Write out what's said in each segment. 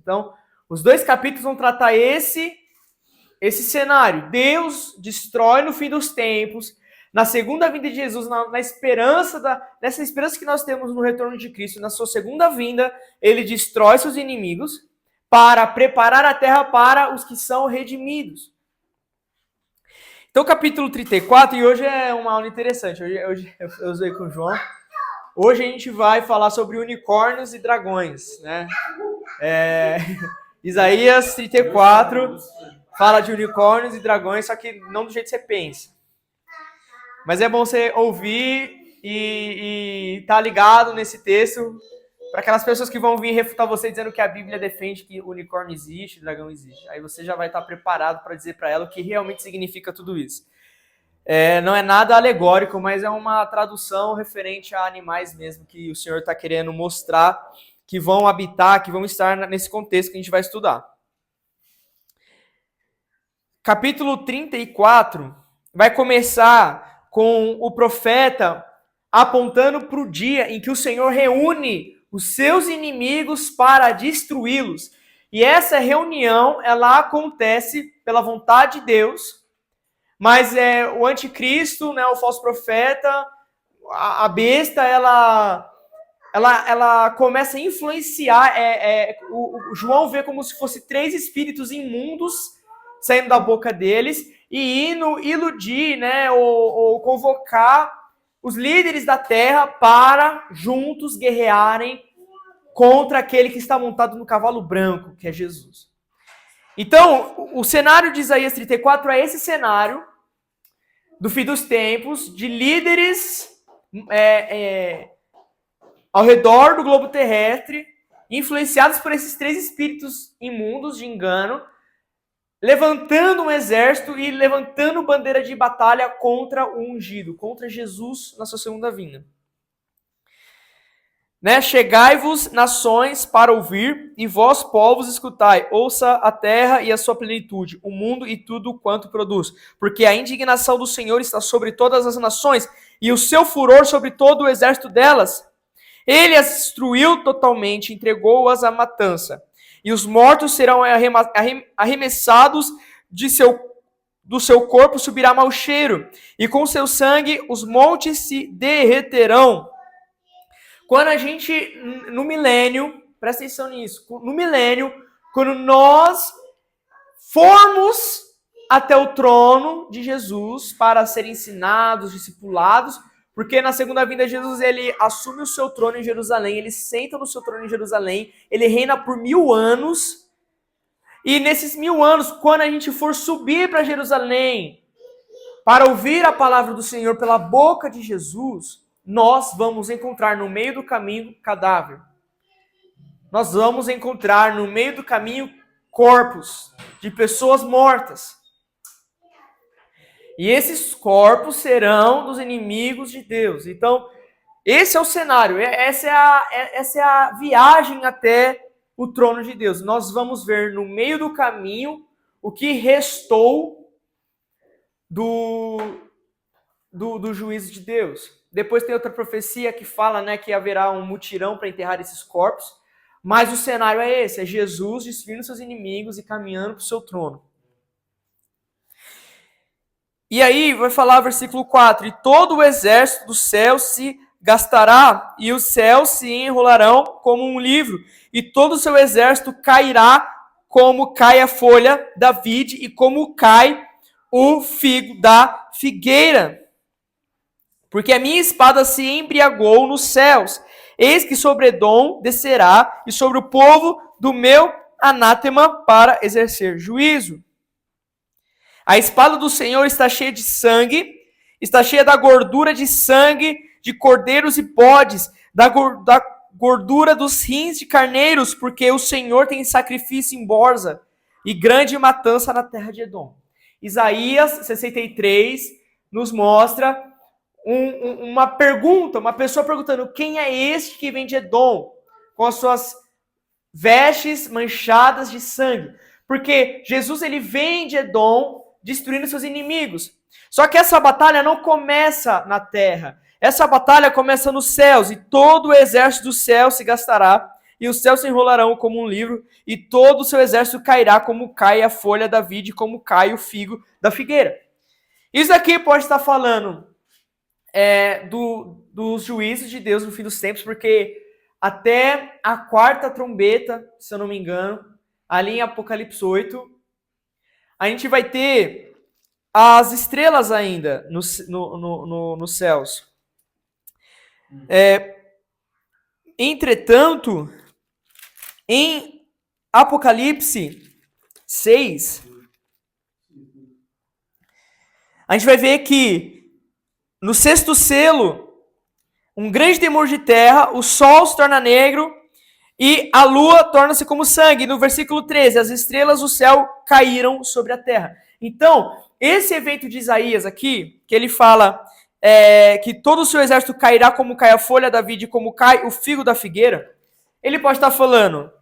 Então, os 2 capítulos vão tratar esse cenário. Deus destrói no fim dos tempos, na segunda vinda de Jesus, na esperança nessa esperança que nós temos no retorno de Cristo, na sua segunda vinda, ele destrói seus inimigos para preparar a terra para os que são redimidos. Então, capítulo 34, e hoje é uma aula interessante, hoje eu usei com o João. Hoje a gente vai falar sobre unicórnios e dragões, né? Isaías 34 fala de unicórnios e dragões, só que não do jeito que você pensa. Mas é bom você ouvir e estar ligado nesse texto para aquelas pessoas que vão vir refutar você dizendo que a Bíblia defende que unicórnio existe, dragão existe. Aí você já vai estar preparado para dizer para ela o que realmente significa tudo isso. Não é nada alegórico, mas é uma tradução referente a animais mesmo que o Senhor está querendo mostrar que vão habitar, que vão estar nesse contexto que a gente vai estudar. Capítulo 34 vai começar com o profeta apontando para o dia em que o Senhor reúne os seus inimigos para destruí-los. E essa reunião, ela acontece pela vontade de Deus, mas o anticristo, né, o falso profeta, a besta, ela começa a influenciar. O João vê como se fosse 3 espíritos imundos saindo da boca deles e indo iludir, né, ou convocar os líderes da terra para juntos guerrearem contra aquele que está montado no cavalo branco, que é Jesus. Então, o cenário de Isaías 34 é esse cenário do fim dos tempos, de líderes ao redor do globo terrestre, influenciados por esses 3 espíritos imundos de engano, levantando um exército e levantando bandeira de batalha contra o ungido, contra Jesus na sua segunda vinda. Né? Chegai-vos, nações, para ouvir, e vós, povos, escutai. Ouça a terra e a sua plenitude, o mundo e tudo quanto produz. Porque a indignação do Senhor está sobre todas as nações, e o seu furor sobre todo o exército delas. Ele as destruiu totalmente, entregou-as à matança. E os mortos serão arremessados do seu corpo, subirá mau cheiro. E com seu sangue os montes se derreterão. Quando a gente, no milênio, presta atenção nisso, no milênio, quando nós formos até o trono de Jesus para ser ensinados, discipulados, porque na segunda vinda Jesus, ele assume o seu trono em Jerusalém, ele senta no seu trono em Jerusalém, ele reina por 1000 anos, e nesses 1000 anos, quando a gente for subir para Jerusalém, para ouvir a palavra do Senhor pela boca de Jesus, nós vamos encontrar no meio do caminho cadáver. Nós vamos encontrar no meio do caminho corpos de pessoas mortas. E esses corpos serão dos inimigos de Deus. Então, esse é o cenário, essa é a viagem até o trono de Deus. Nós vamos ver no meio do caminho o que restou do juízo de Deus. Depois tem outra profecia que fala, né, que haverá um mutirão para enterrar esses corpos. Mas o cenário é esse, é Jesus destruindo seus inimigos e caminhando para o seu trono. E aí vai falar versículo 4, e todo o exército do céu se gastará, e os céus se enrolarão como um livro, e todo o seu exército cairá como cai a folha da vide, e como cai o figo da figueira. Porque a minha espada se embriagou nos céus, eis que sobre Edom descerá, e sobre o povo do meu anátema para exercer juízo. A espada do Senhor está cheia de sangue, está cheia da gordura de sangue de cordeiros e bodes, da gordura dos rins de carneiros, porque o Senhor tem sacrifício em Borza e grande matança na terra de Edom. Isaías 63 nos mostra uma pergunta, uma pessoa perguntando: quem é este que vem de Edom com as suas vestes manchadas de sangue? Porque Jesus, ele vem de Edom destruindo seus inimigos. Só que essa batalha não começa na terra. Essa batalha começa nos céus, e todo o exército do céu se gastará, e os céus se enrolarão como um livro, e todo o seu exército cairá como cai a folha da vide, como cai o figo da figueira. Isso aqui pode estar falando dos juízos de Deus no fim dos tempos, porque até a quarta trombeta, se eu não me engano, ali em Apocalipse 8, a gente vai ter as estrelas ainda nos céus. Entretanto, em Apocalipse 6, a gente vai ver que no sexto selo, um grande temor de terra, o sol se torna negro e a lua torna-se como sangue. No versículo 13, as estrelas do céu caíram sobre a terra. Então, esse evento de Isaías aqui, que ele fala que todo o seu exército cairá como cai a folha da vide, como cai o figo da figueira, ele pode estar falando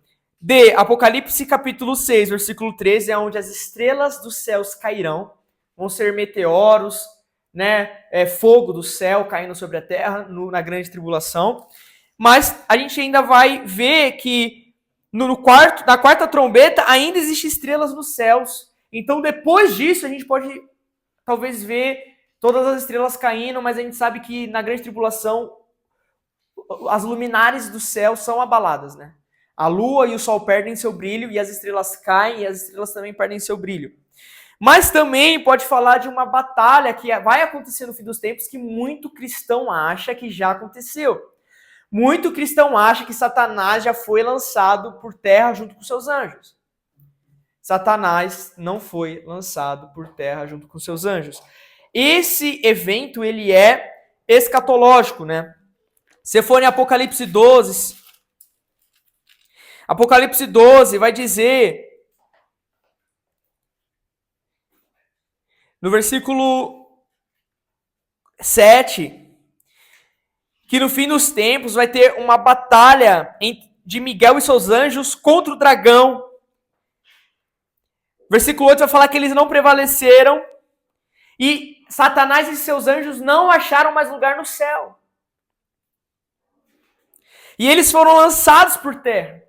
de Apocalipse capítulo 6, versículo 13, é onde as estrelas dos céus cairão, vão ser meteoros, né, fogo do céu caindo sobre a terra na grande tribulação. Mas a gente ainda vai ver que na quarta trombeta ainda existem estrelas nos céus. Então depois disso a gente pode talvez ver todas as estrelas caindo, mas a gente sabe que na grande tribulação as luminares do céu são abaladas, né? A lua e o sol perdem seu brilho e as estrelas caem e as estrelas também perdem seu brilho. Mas também pode falar de uma batalha que vai acontecer no fim dos tempos que muito cristão acha que já aconteceu. Muito cristão acha que Satanás já foi lançado por terra junto com seus anjos. Satanás não foi lançado por terra junto com seus anjos. Esse evento, ele é escatológico, né? Se for em Apocalipse 12, Apocalipse 12 vai dizer, no versículo 7, que no fim dos tempos vai ter uma batalha de Miguel e seus anjos contra o dragão. Versículo 8 vai falar que eles não prevaleceram e Satanás e seus anjos não acharam mais lugar no céu. E eles foram lançados por terra.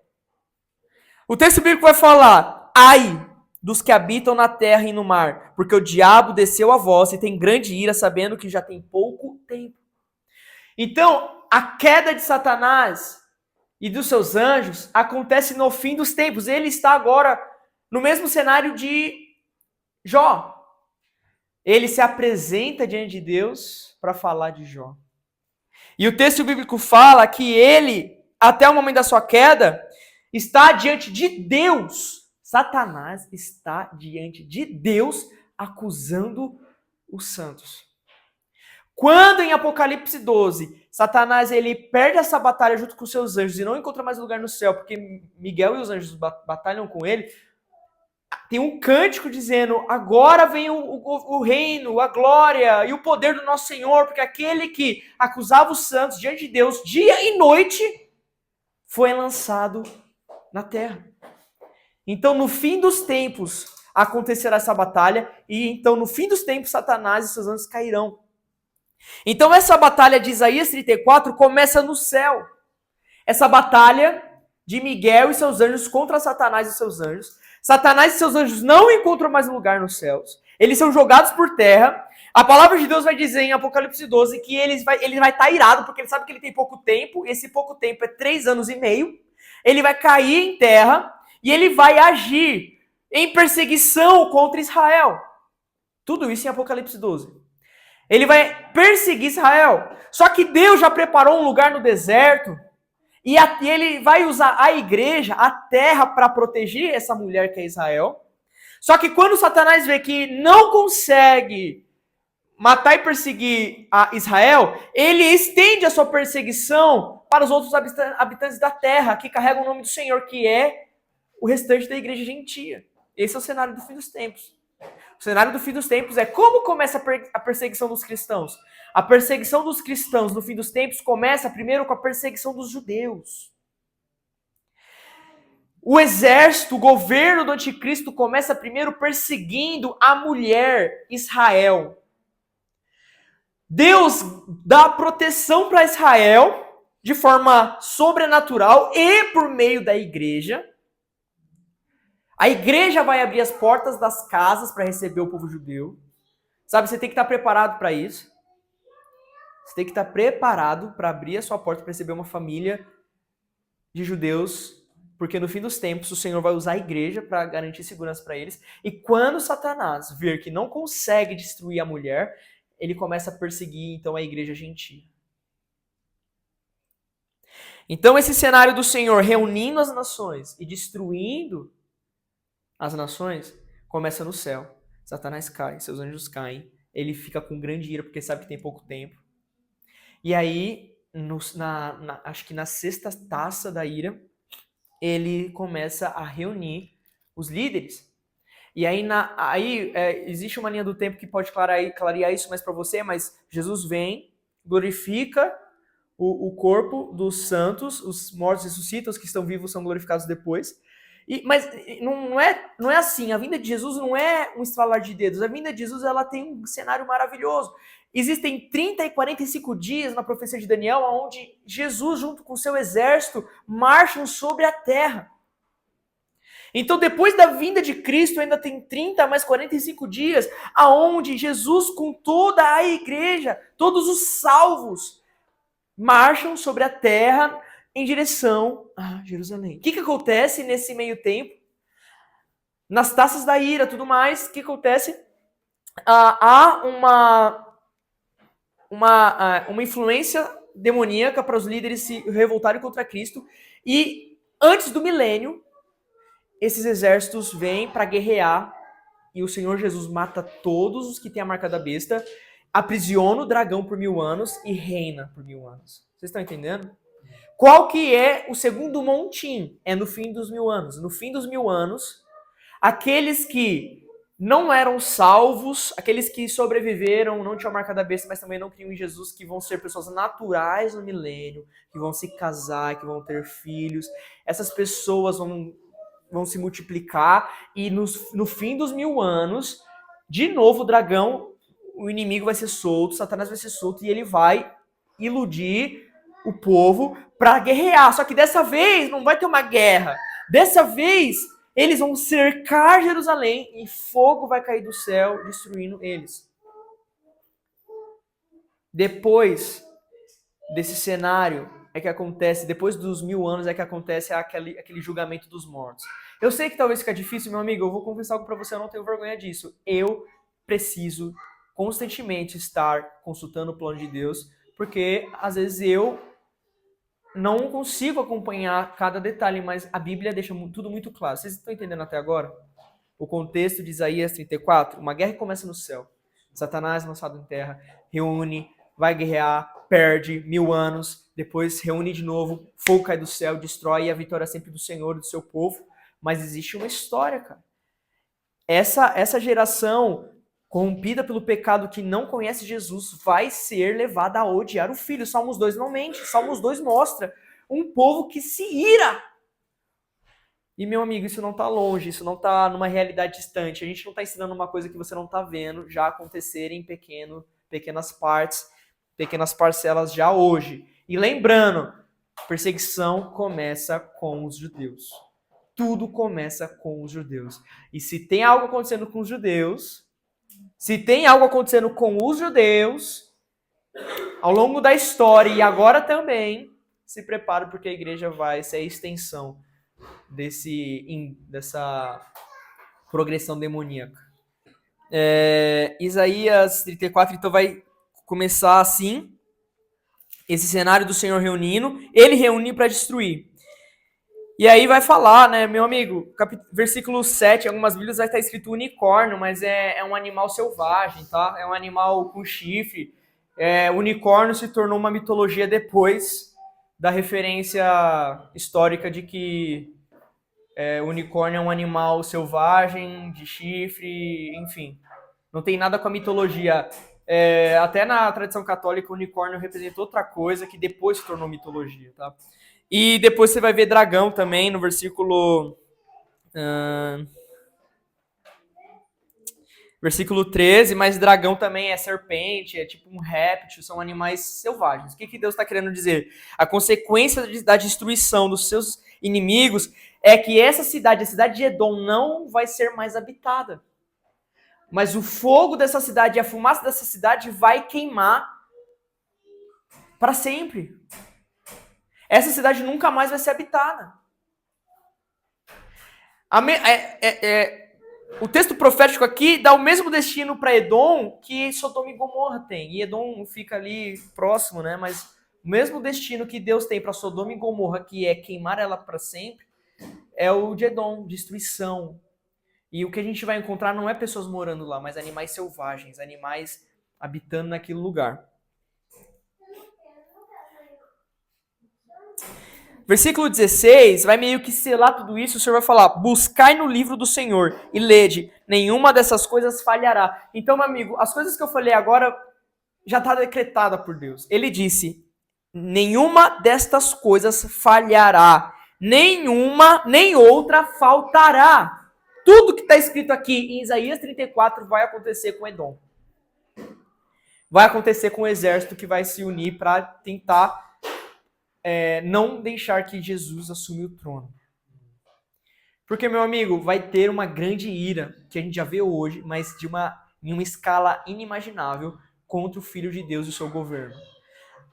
O texto bíblico vai falar: ai dos que habitam na terra e no mar, porque o diabo desceu a vós e tem grande ira, sabendo que já tem pouco tempo. Então, a queda de Satanás e dos seus anjos acontece no fim dos tempos. Ele está agora no mesmo cenário de Jó. Ele se apresenta diante de Deus para falar de Jó. E o texto bíblico fala que ele, até o momento da sua queda, está diante de Deus. Satanás está diante de Deus acusando os santos. Quando em Apocalipse 12, Satanás ele perde essa batalha junto com seus anjos e não encontra mais lugar no céu, porque Miguel e os anjos batalham com ele, tem um cântico dizendo: agora vem o reino, a glória e o poder do nosso Senhor, porque aquele que acusava os santos diante de Deus dia e noite foi lançado na terra. Então no fim dos tempos acontecerá essa batalha e então no fim dos tempos Satanás e seus anjos cairão. Então essa batalha de Isaías 34 começa no céu. Essa batalha de Miguel e seus anjos contra Satanás e seus anjos. Satanás e seus anjos não encontram mais lugar nos céus. Eles são jogados por terra. A palavra de Deus vai dizer em Apocalipse 12 que ele vai estar irado, porque ele sabe que ele tem pouco tempo. Esse pouco tempo é 3 anos e meio. Ele vai cair em terra e ele vai agir em perseguição contra Israel. Tudo isso em Apocalipse 12. Ele vai perseguir Israel. Só que Deus já preparou um lugar no deserto. E ele vai usar a igreja, a terra, para proteger essa mulher que é Israel. Só que quando Satanás vê que não consegue matar e perseguir a Israel, ele estende a sua perseguição para os outros habitantes da terra, que carregam o nome do Senhor, que é o restante da igreja gentia. Esse é o cenário do fim dos tempos. O cenário do fim dos tempos é como começa a perseguição dos cristãos. A perseguição dos cristãos no fim dos tempos começa primeiro com a perseguição dos judeus. O exército, o governo do anticristo começa primeiro perseguindo a mulher Israel. Deus dá proteção para Israel de forma sobrenatural e por meio da igreja. A igreja vai abrir as portas das casas para receber o povo judeu. Sabe, você tem que estar preparado para isso. Você tem que estar preparado para abrir a sua porta para receber uma família de judeus, porque no fim dos tempos o Senhor vai usar a igreja para garantir segurança para eles. E quando Satanás ver que não consegue destruir a mulher, ele começa a perseguir então a igreja gentia. Então esse cenário do Senhor reunindo as nações e destruindo as nações começa no céu. Satanás cai, seus anjos caem, ele fica com grande ira porque sabe que tem pouco tempo. E aí, acho que na sexta taça da ira, ele começa a reunir os líderes. E aí, existe uma linha do tempo que pode clarear isso mais para você, mas Jesus vem, glorifica o corpo dos santos, os mortos ressuscitam, os que estão vivos são glorificados depois. Mas não é assim, a vinda de Jesus não é um estralar de dedos, a vinda de Jesus ela tem um cenário maravilhoso. Existem 30 e 45 dias na profecia de Daniel, onde Jesus, junto com seu exército, marcham sobre a terra. Então, depois da vinda de Cristo, ainda tem 30 mais 45 dias, aonde Jesus, com toda a igreja, todos os salvos, marcham sobre a terra em direção a Jerusalém. O que acontece nesse meio tempo? Nas taças da ira, tudo mais, o que acontece? Há uma influência demoníaca para os líderes se revoltarem contra Cristo, e antes do milênio, esses exércitos vêm para guerrear, e o Senhor Jesus mata todos os que têm a marca da besta, aprisiona o dragão por 1000 anos e reina por 1000 anos. Vocês estão entendendo? Qual que é o segundo montim? É no fim dos 1000 anos. No fim dos 1000 anos, aqueles que não eram salvos, aqueles que sobreviveram, não tinham a marca da besta, mas também não criam em Jesus, que vão ser pessoas naturais no milênio, que vão se casar, que vão ter filhos. Essas pessoas vão se multiplicar e no fim dos 1000 anos, de novo o dragão, o inimigo vai ser solto, Satanás vai ser solto e ele vai iludir o povo para guerrear. Só que dessa vez não vai ter uma guerra. Dessa vez eles vão cercar Jerusalém e fogo vai cair do céu, destruindo eles. Depois desse cenário é que acontece, depois dos 1000 anos é que acontece aquele julgamento dos mortos. Eu sei que talvez fica difícil, meu amigo, eu vou confessar algo para você, eu não tenho vergonha disso. Eu preciso constantemente estar consultando o plano de Deus, porque às vezes eu não consigo acompanhar cada detalhe, mas a Bíblia deixa tudo muito claro. Vocês estão entendendo até agora? O contexto de Isaías 34, uma guerra começa no céu. Satanás lançado em terra, reúne, vai guerrear, perde 1000 anos, depois reúne de novo, fogo cai do céu, destrói, e a vitória é sempre do Senhor e do seu povo. Mas existe uma história, cara. Essa geração corrompida pelo pecado que não conhece Jesus vai ser levada a odiar o Filho. Salmos 2 não mente. Salmos 2 mostra um povo que se ira. E, meu amigo, isso não está longe, isso não está numa realidade distante. A gente não está ensinando uma coisa que você não está vendo já acontecer em pequenas partes, pequenas parcelas já hoje. E lembrando, perseguição começa com os judeus. Tudo começa com os judeus. E se tem algo acontecendo com os judeus, ao longo da história e agora também, se prepare porque a igreja vai ser a extensão dessa progressão demoníaca. Isaías 34, então, vai começar assim, esse cenário do Senhor reunindo, ele reunir para destruir. E aí vai falar, né, meu amigo, versículo 7, em algumas bíblias vai estar escrito unicórnio, mas é um animal selvagem, tá? É um animal com chifre. Unicórnio se tornou uma mitologia depois da referência histórica de que unicórnio é um animal selvagem, de chifre, enfim. Não tem nada com a mitologia. Até na tradição católica, o unicórnio representa outra coisa que depois se tornou mitologia, tá? E depois você vai ver dragão também no versículo Versículo 13, mas dragão também é serpente, é tipo um réptil, são animais selvagens. O que Deus está querendo dizer? A consequência da destruição dos seus inimigos é que essa cidade, a cidade de Edom, não vai ser mais habitada. Mas o fogo dessa cidade e a fumaça dessa cidade vai queimar para sempre. Essa cidade nunca mais vai ser habitada. O texto profético aqui dá o mesmo destino para Edom que Sodoma e Gomorra tem. E Edom fica ali próximo, né? Mas o mesmo destino que Deus tem para Sodoma e Gomorra, que é queimar ela para sempre, é o de Edom, destruição. E o que a gente vai encontrar não é pessoas morando lá, mas animais selvagens, animais habitando naquele lugar. Versículo 16 vai meio que selar tudo isso. O Senhor vai falar: buscai no livro do Senhor e lede, nenhuma dessas coisas falhará. Então, meu amigo, as coisas que eu falei agora já está decretada por Deus. Ele disse: nenhuma destas coisas falhará, nenhuma nem outra faltará. Tudo que está escrito aqui em Isaías 34 vai acontecer com Edom. Vai acontecer com o exército que vai se unir para tentar não deixar que Jesus assuma o trono. Porque, meu amigo, vai ter uma grande ira, que a gente já vê hoje, mas em uma escala inimaginável, contra o Filho de Deus e o seu governo.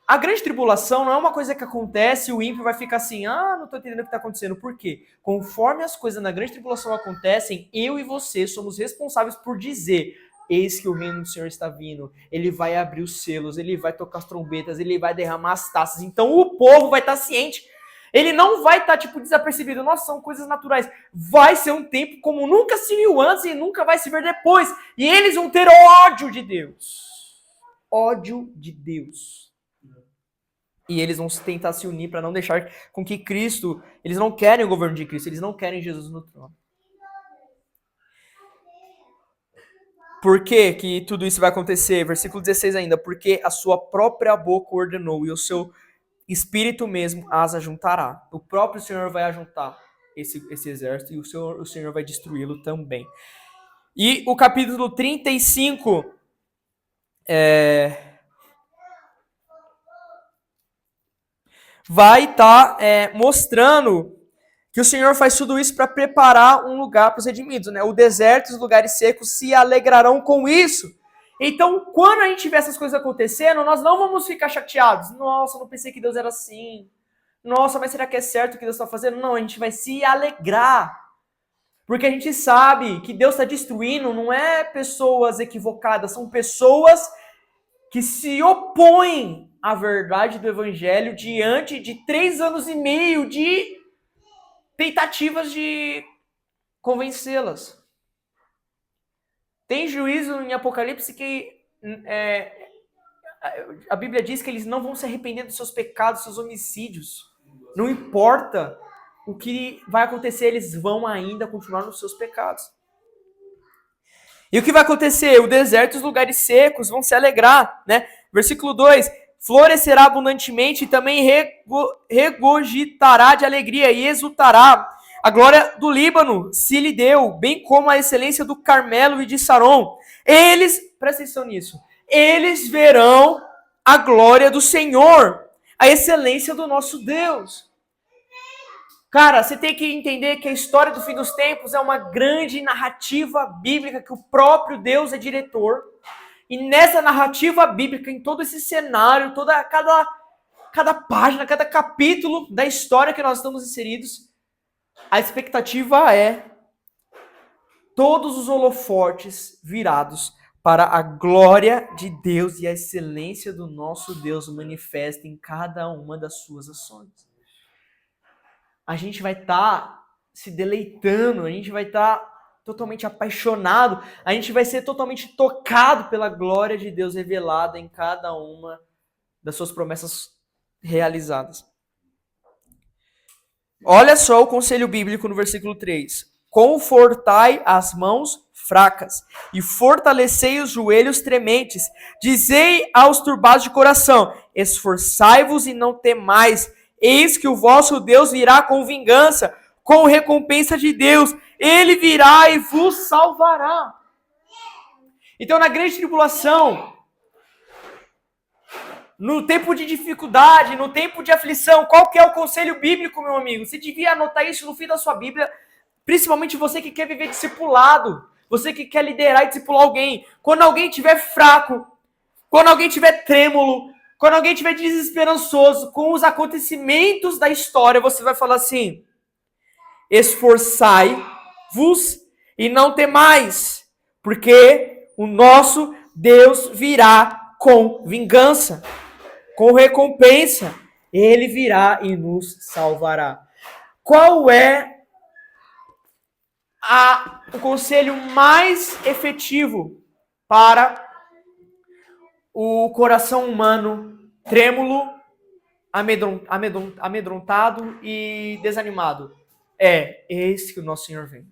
A grande tribulação não é uma coisa que acontece e o ímpio vai ficar assim, não estou entendendo o que está acontecendo. Por quê? Conforme as coisas na grande tribulação acontecem, eu e você somos responsáveis por dizer: eis que o reino do Senhor está vindo, ele vai abrir os selos, ele vai tocar as trombetas, ele vai derramar as taças. Então o povo vai estar ciente. Ele não vai estar, desapercebido. Nossa, são coisas naturais. Vai ser um tempo como nunca se viu antes e nunca vai se ver depois. E eles vão ter ódio de Deus. Ódio de Deus. E eles vão tentar se unir para não deixar com que Cristo... Eles não querem o governo de Cristo, eles não querem Jesus no trono. Por que que tudo isso vai acontecer? Versículo 16 ainda. Porque a sua própria boca ordenou e o seu Espírito mesmo as ajuntará. O próprio Senhor vai ajuntar esse exército e o Senhor vai destruí-lo também. E o capítulo 35 vai estar mostrando que o Senhor faz tudo isso para preparar um lugar para os redimidos, né? O deserto e os lugares secos se alegrarão com isso. Então, quando a gente vê essas coisas acontecendo, nós não vamos ficar chateados. Nossa, eu não pensei que Deus era assim. Nossa, mas será que é certo o que Deus está fazendo? Não, a gente vai se alegrar. Porque a gente sabe que Deus está destruindo, não é pessoas equivocadas, são pessoas que se opõem à verdade do Evangelho diante de 3 anos e meio de tentativas de convencê-las. Tem juízo em Apocalipse que a Bíblia diz que eles não vão se arrepender dos seus pecados, dos seus homicídios. Não importa o que vai acontecer, eles vão ainda continuar nos seus pecados. E o que vai acontecer? O deserto e os lugares secos vão se alegrar, né? Versículo 2, florescerá abundantemente e também regozitará de alegria e exultará. A glória do Líbano se lhe deu, bem como a excelência do Carmelo e de Saron. Eles, presta atenção nisso, eles verão a glória do Senhor, a excelência do nosso Deus. Cara, você tem que entender que a história do fim dos tempos é uma grande narrativa bíblica que o próprio Deus é diretor. E nessa narrativa bíblica, em todo esse cenário, cada página, cada capítulo da história que nós estamos inseridos, a expectativa é todos os holofotes virados para a glória de Deus e a excelência do nosso Deus manifesta em cada uma das suas ações. A gente vai estar se deleitando, a gente vai estar totalmente apaixonado, a gente vai ser totalmente tocado pela glória de Deus revelada em cada uma das suas promessas realizadas. Olha só o conselho bíblico no versículo 3. Confortai as mãos fracas e fortalecei os joelhos trementes. Dizei aos turbados de coração, esforçai-vos e não temais. Eis que o vosso Deus virá com vingança, com recompensa de Deus. Ele virá e vos salvará. Então, na grande tribulação, no tempo de dificuldade, no tempo de aflição, qual que é o conselho bíblico, meu amigo? Você devia anotar isso no fim da sua Bíblia, principalmente você que quer viver discipulado, você que quer liderar e discipular alguém. Quando alguém estiver fraco, quando alguém estiver trêmulo, quando alguém estiver desesperançoso com os acontecimentos da história, você vai falar assim: esforçai-vos e não temais, porque o nosso Deus virá com vingança, com recompensa. Ele virá e nos salvará. Qual é o conselho mais efetivo para o coração humano trêmulo, amedrontado e desanimado? Eis que o nosso Senhor vem.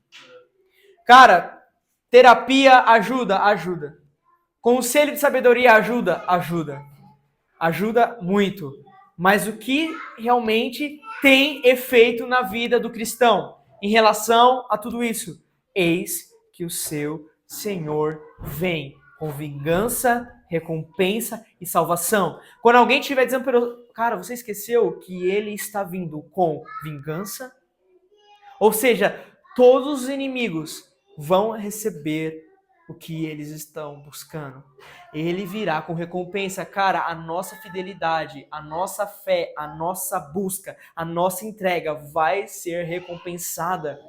Cara, terapia ajuda? Ajuda. Conselho de sabedoria ajuda? Ajuda. Ajuda muito. Mas o que realmente tem efeito na vida do cristão em relação a tudo isso? Eis que o seu Senhor vem com vingança, recompensa e salvação. Quando alguém estiver dizendo para eu, cara, você esqueceu que ele está vindo com vingança? Ou seja, todos os inimigos vão receber o que eles estão buscando. Ele virá com recompensa. Cara, a nossa fidelidade, a nossa fé, a nossa busca, a nossa entrega vai ser recompensada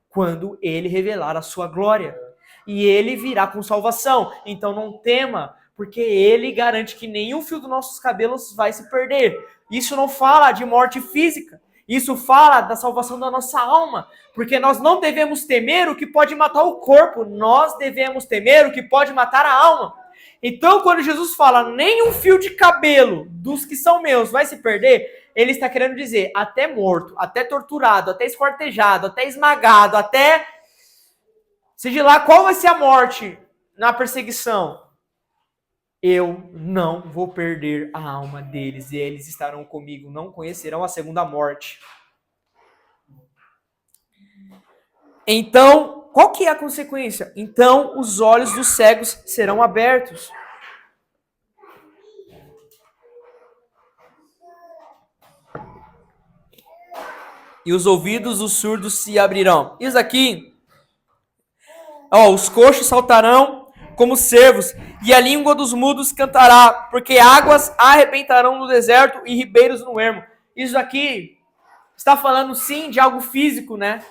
quando ele revelar a sua glória. E ele virá com salvação. Então não tema, porque ele garante que nenhum fio dos nossos cabelos vai se perder. Isso não fala de morte física. Isso fala da salvação da nossa alma, porque nós não devemos temer o que pode matar o corpo, nós devemos temer o que pode matar a alma. Então, quando Jesus fala, nem um fio de cabelo dos que são meus vai se perder, ele está querendo dizer, até morto, até torturado, até esquartejado, até esmagado, até... seja lá qual vai ser a morte na perseguição, eu não vou perder a alma deles, e eles estarão comigo, não conhecerão a segunda morte. Então, qual que é a consequência? Então, os olhos dos cegos serão abertos. E os ouvidos dos surdos se abrirão. Isso aqui, os coxos saltarão como cervos, e a língua dos mudos cantará, porque águas arrebentarão no deserto e ribeiros no ermo. Isso aqui está falando sim de algo físico, né?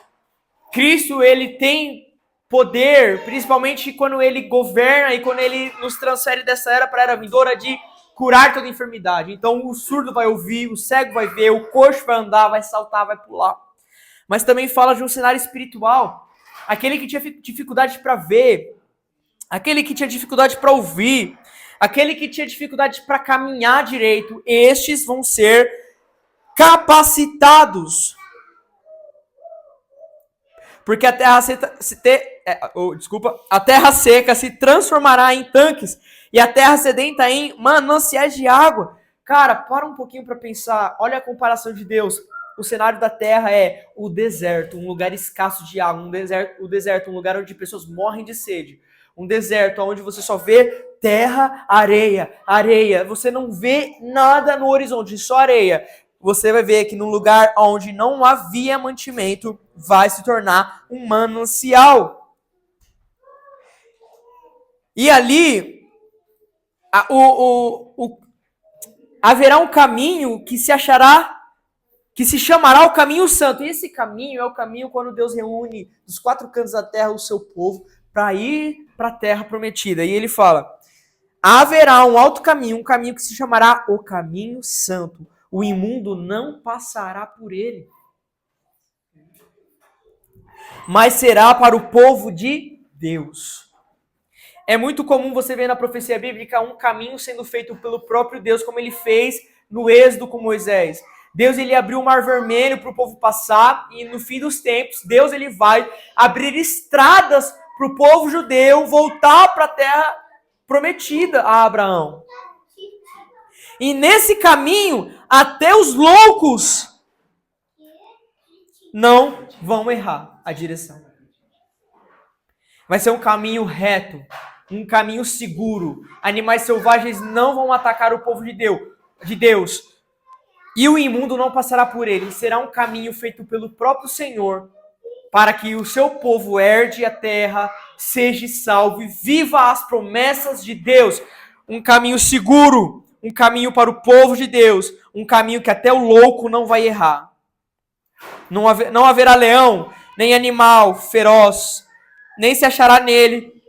Cristo, ele tem poder, principalmente quando ele governa e quando ele nos transfere dessa era para a era vindoura, de curar toda enfermidade. Então o surdo vai ouvir, o cego vai ver, o coxo vai andar, vai saltar, vai pular. Mas também fala de um cenário espiritual. Aquele que tinha dificuldade para ver, aquele que tinha dificuldade para ouvir, aquele que tinha dificuldade para caminhar direito, estes vão ser capacitados. Porque a terra seca se transformará em tanques e a terra sedenta em mananciais de água. Cara, para um pouquinho para pensar. Olha a comparação de Deus. O cenário da terra é o deserto, um lugar escasso de água. O deserto, um lugar onde pessoas morrem de sede. Um deserto onde você só vê terra, areia, areia. Você não vê nada no horizonte, só areia. Você vai ver que num lugar onde não havia mantimento, vai se tornar um manancial. E ali, haverá um caminho que se chamará o caminho santo. E esse caminho é o caminho quando Deus reúne dos quatro cantos da terra o seu povo para ir para a terra prometida. E ele fala, haverá um alto caminho, um caminho que se chamará o caminho santo. O imundo não passará por ele, mas será para o povo de Deus. É muito comum você ver na profecia bíblica um caminho sendo feito pelo próprio Deus, como ele fez no Êxodo com Moisés. Deus, ele abriu o Mar Vermelho para o povo passar, e no fim dos tempos, Deus, ele vai abrir estradas para o povo judeu voltar para a terra prometida a Abraão. E nesse caminho, até os loucos não vão errar a direção. Vai ser um caminho reto, um caminho seguro. Animais selvagens não vão atacar o povo de Deus. E o imundo não passará por ele. Será um caminho feito pelo próprio Senhor, para que o seu povo herde a terra, seja salvo e viva as promessas de Deus. Um caminho seguro, um caminho para o povo de Deus, um caminho que até o louco não vai errar. Não haverá leão, nem animal feroz, nem se achará nele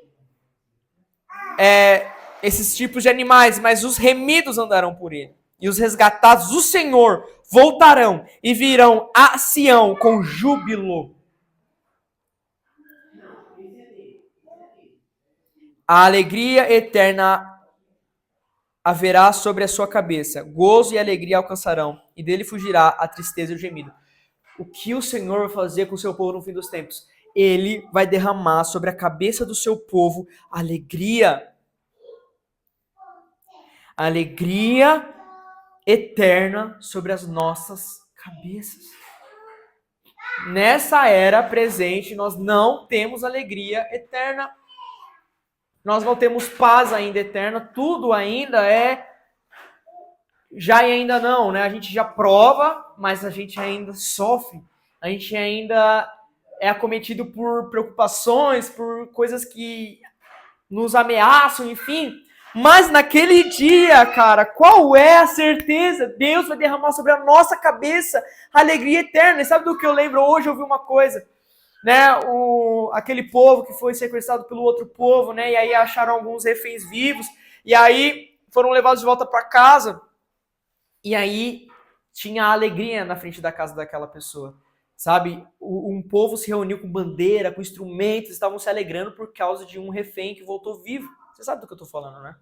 esses tipos de animais, mas os remidos andarão por ele. E os resgatados do Senhor voltarão e virão a Sião com júbilo. A alegria eterna haverá sobre a sua cabeça. Gozo e alegria alcançarão, e dele fugirá a tristeza e o gemido. O que o Senhor vai fazer com o seu povo no fim dos tempos? Ele vai derramar sobre a cabeça do seu povo alegria. Alegria eterna sobre as nossas cabeças. Nessa era presente, nós não temos alegria eterna. Nós não temos paz ainda eterna. Tudo ainda é já e ainda não, né? A gente já prova, mas a gente ainda sofre. A gente ainda é acometido por preocupações, por coisas que nos ameaçam, enfim. Mas naquele dia, cara, qual é a certeza? Deus vai derramar sobre a nossa cabeça a alegria eterna. E sabe do que eu lembro? Hoje eu vi uma coisa, né? Aquele povo que foi sequestrado pelo outro povo, né? E aí acharam alguns reféns vivos. E aí foram levados de volta para casa. E aí tinha a alegria na frente da casa daquela pessoa. Sabe? Um povo se reuniu com bandeira, com instrumentos, estavam se alegrando por causa de um refém que voltou vivo. Você sabe do que eu estou falando, né?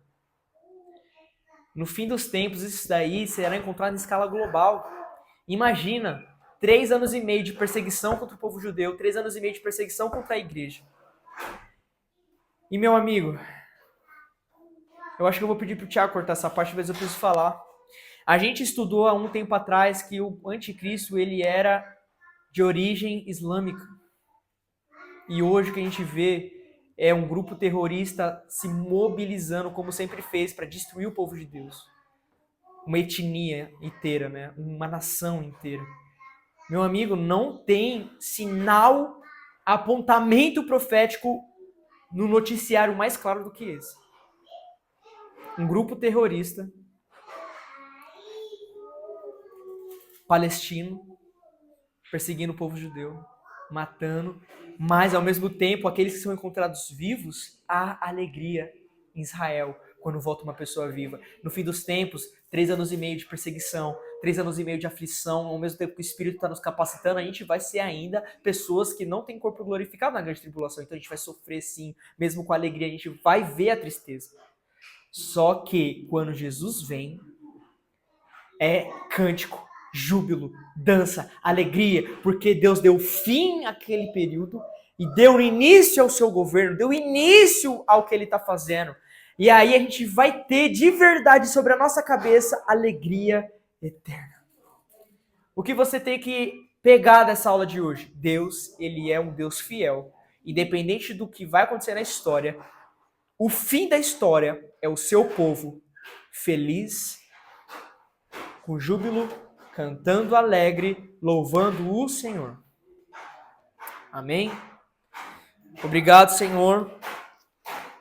No fim dos tempos, isso daí será encontrado em escala global. Imagina, 3 anos e meio de perseguição contra o povo judeu, 3 anos e meio de perseguição contra a igreja. E meu amigo, eu acho que eu vou pedir pro Tiago cortar essa parte, mas eu preciso falar. A gente estudou há um tempo atrás que o anticristo, ele era de origem islâmica. E hoje o que a gente vê é um grupo terrorista se mobilizando, como sempre fez, para destruir o povo de Deus. Uma etnia inteira, né? Uma nação inteira. Meu amigo, não tem sinal, apontamento profético no noticiário mais claro do que esse. Um grupo terrorista palestino perseguindo o povo judeu, matando, mas ao mesmo tempo, aqueles que são encontrados vivos, há alegria em Israel quando volta uma pessoa viva. No fim dos tempos, 3 anos e meio de perseguição, 3 anos e meio de aflição, ao mesmo tempo que o Espírito está nos capacitando, a gente vai ser ainda pessoas que não têm corpo glorificado na grande tribulação. Então a gente vai sofrer sim, mesmo com alegria, a gente vai ver a tristeza. Só que quando Jesus vem, é cântico, júbilo, dança, alegria, porque Deus deu fim àquele período e deu início ao seu governo, deu início ao que ele está fazendo. E aí a gente vai ter de verdade sobre a nossa cabeça alegria eterna. O que você tem que pegar dessa aula de hoje? Deus, ele é um Deus fiel. Independente do que vai acontecer na história, o fim da história é o seu povo feliz, com júbilo, cantando alegre, louvando o Senhor. Amém? Obrigado, Senhor,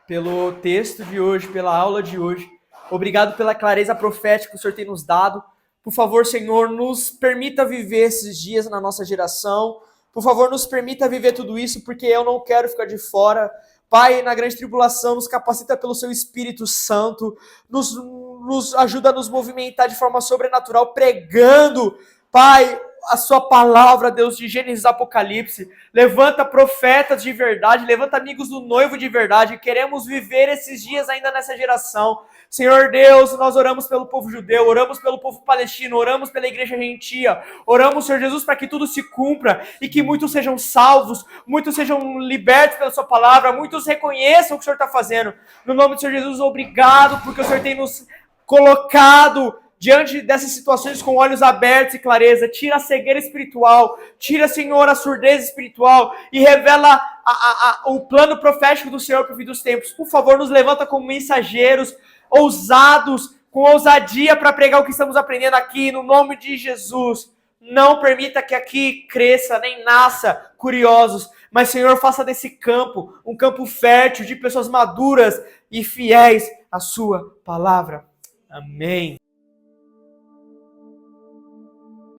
pelo texto de hoje, pela aula de hoje. Obrigado pela clareza profética que o Senhor tem nos dado. Por favor, Senhor, nos permita viver esses dias na nossa geração. Por favor, nos permita viver tudo isso, porque eu não quero ficar de fora. Pai, na grande tribulação, nos capacita pelo seu Espírito Santo, nos ajuda a nos movimentar de forma sobrenatural, pregando, Pai, a sua palavra, Deus, de Gênesis Apocalipse. Levanta profetas de verdade, levanta amigos do noivo de verdade. Queremos viver esses dias ainda nessa geração. Senhor Deus, nós oramos pelo povo judeu, oramos pelo povo palestino, oramos pela igreja gentia, oramos, Senhor Jesus, para que tudo se cumpra e que muitos sejam salvos, muitos sejam libertos pela sua palavra, muitos reconheçam o que o Senhor está fazendo. No nome do Senhor Jesus, obrigado, porque o Senhor tem nos colocado diante dessas situações com olhos abertos e clareza. Tira a cegueira espiritual, tira, Senhor, a surdez espiritual e revela o plano profético do Senhor para o fim dos tempos. Por favor, nos levanta como mensageiros ousados, com ousadia para pregar o que estamos aprendendo aqui, no nome de Jesus. Não permita que aqui cresça, nem nasça curiosos, mas, Senhor, faça desse campo um campo fértil de pessoas maduras e fiéis à sua palavra. Amém.